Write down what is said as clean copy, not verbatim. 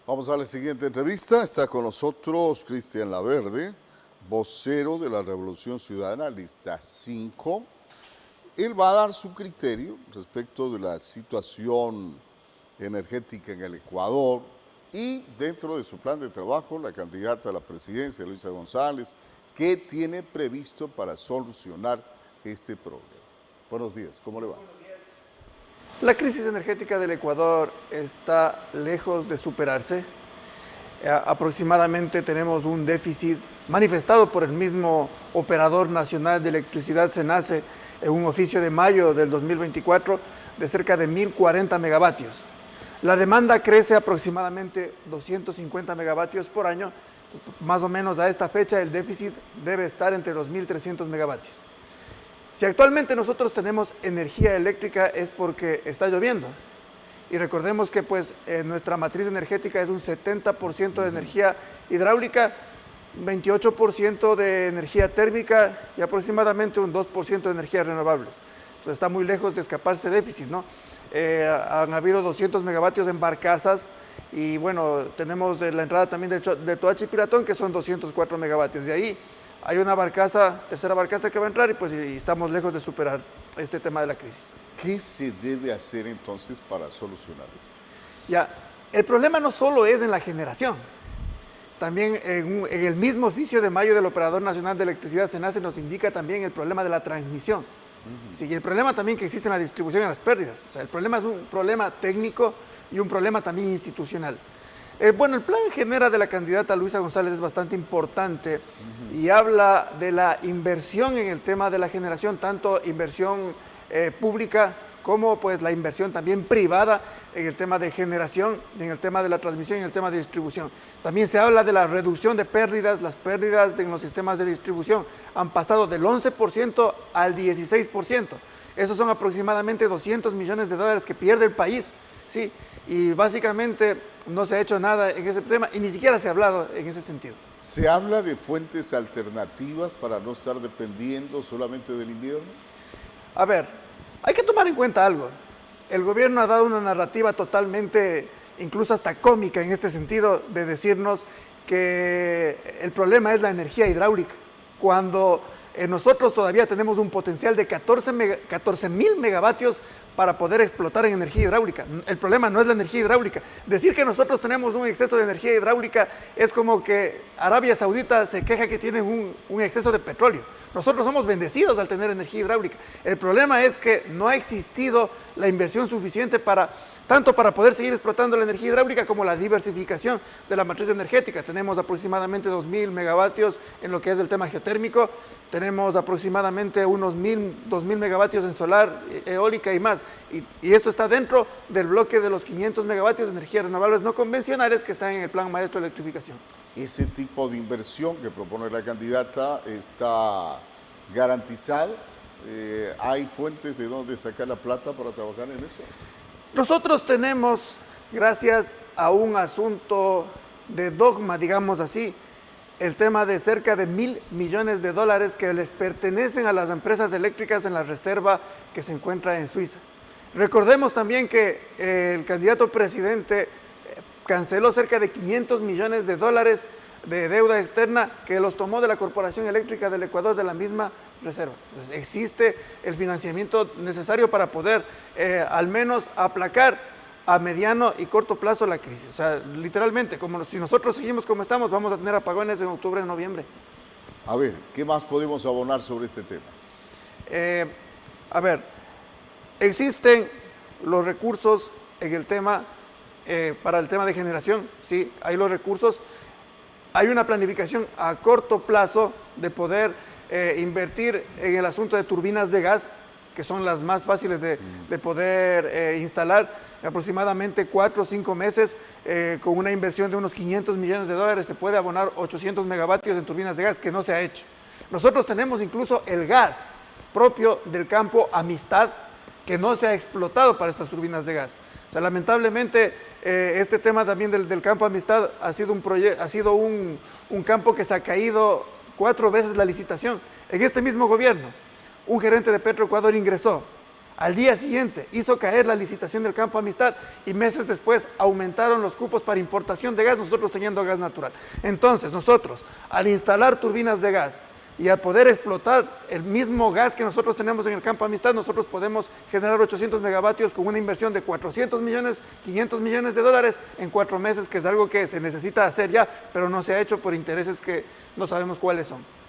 Vamos a la siguiente entrevista. Está con nosotros Cristian Laverde, vocero de la Revolución Ciudadana, lista 5. Él va a dar su criterio respecto de la situación energética en el Ecuador y dentro de su plan de trabajo, la candidata a la presidencia, Luisa González, ¿qué tiene previsto para solucionar este problema? Buenos días, ¿cómo le va? La crisis energética del Ecuador está lejos de superarse. Aproximadamente tenemos un déficit manifestado por el mismo Operador Nacional de Electricidad, SENACE, en un oficio de mayo del 2024 de cerca de 1.040 megavatios. La demanda crece aproximadamente 250 megavatios por año. Más o menos a esta fecha el déficit debe estar entre los 1.300 megavatios. Si actualmente nosotros tenemos energía eléctrica es porque está lloviendo. Y recordemos que nuestra matriz energética es un 70% de energía hidráulica, 28% de energía térmica y aproximadamente un 2% de energías renovables. Entonces está muy lejos de escaparse déficit, ¿no? Han habido 200 megavatios en barcazas y bueno, tenemos la entrada también de Toachi y Piratón, que son 204 megavatios. De ahí hay una barcaza, tercera barcaza que va a entrar y estamos lejos de superar este tema de la crisis. ¿Qué se debe hacer entonces para solucionar eso? Ya, el problema no solo es en la generación. También en el mismo oficio de mayo del Operador Nacional de Electricidad, SENACE, nos indica también el problema de la transmisión. Sí, y el problema también que existe en la distribución y en las pérdidas. O sea, el problema es un problema técnico y un problema también institucional. Bueno, el plan genera de la candidata Luisa González es bastante importante y habla de la inversión en el tema de la generación, tanto inversión pública como la inversión también privada en el tema de generación, en el tema de la transmisión y en el tema de distribución. También se habla de la reducción de pérdidas. Las pérdidas en los sistemas de distribución han pasado del 11% al 16%. Esos son aproximadamente 200 millones de dólares que pierde el país, ¿sí? Y básicamente no se ha hecho nada en ese tema y ni siquiera se ha hablado en ese sentido. ¿Se habla de fuentes alternativas para no estar dependiendo solamente del invierno? A ver, hay que tomar en cuenta algo. El gobierno ha dado una narrativa totalmente, incluso hasta cómica en este sentido, de decirnos que el problema es la energía hidráulica, cuando nosotros todavía tenemos un potencial de 14.000 megavatios para poder explotar en energía hidráulica. El problema no es la energía hidráulica. Decir que nosotros tenemos un exceso de energía hidráulica es como que Arabia Saudita se queja que tienen un exceso de petróleo. Nosotros somos bendecidos al tener energía hidráulica. El problema es que no ha existido la inversión suficiente tanto para poder seguir explotando la energía hidráulica como la diversificación de la matriz energética. Tenemos aproximadamente 2.000 megavatios en lo que es el tema geotérmico, tenemos aproximadamente unos 2.000 megavatios en solar, eólica y más. Y esto está dentro del bloque de los 500 megavatios de energías renovables no convencionales que están en el Plan Maestro de Electrificación. ¿Ese tipo de inversión que propone la candidata está garantizado? ¿Hay fuentes de dónde sacar la plata para trabajar en eso? Nosotros tenemos, gracias a un asunto de dogma, digamos así, el tema de cerca de 1.000 millones de dólares que les pertenecen a las empresas eléctricas en la reserva que se encuentra en Suiza. Recordemos también que el candidato presidente canceló cerca de 500 millones de dólares de deuda externa que los tomó de la Corporación Eléctrica del Ecuador de la misma reserva. Entonces, existe el financiamiento necesario para poder al menos aplacar a mediano y corto plazo la crisis. O sea, literalmente, como si nosotros seguimos como estamos, vamos a tener apagones en octubre y noviembre. A ver, ¿qué más podemos abonar sobre este tema? A ver, existen los recursos en el tema, para el tema de generación, sí, hay los recursos. Hay una planificación a corto plazo de poder invertir en el asunto de turbinas de gas, que son las más fáciles de poder instalar. Aproximadamente 4 o 5 meses, con una inversión de unos 500 millones de dólares, se puede abonar 800 megavatios en turbinas de gas, que no se ha hecho. Nosotros tenemos incluso el gas propio del campo Amistad, que no se ha explotado para estas turbinas de gas. O sea, lamentablemente, este tema también del campo Amistad ha sido un campo que se ha caído 4 veces la licitación. En este mismo gobierno, un gerente de Petroecuador ingresó Al día siguiente hizo caer la licitación del Campo Amistad y meses después aumentaron los cupos para importación de gas, nosotros teniendo gas natural. Entonces nosotros, al instalar turbinas de gas y al poder explotar el mismo gas que nosotros tenemos en el Campo Amistad, nosotros podemos generar 800 megavatios con una inversión de 400 millones, 500 millones de dólares en 4 meses, que es algo que se necesita hacer ya, pero no se ha hecho por intereses que no sabemos cuáles son.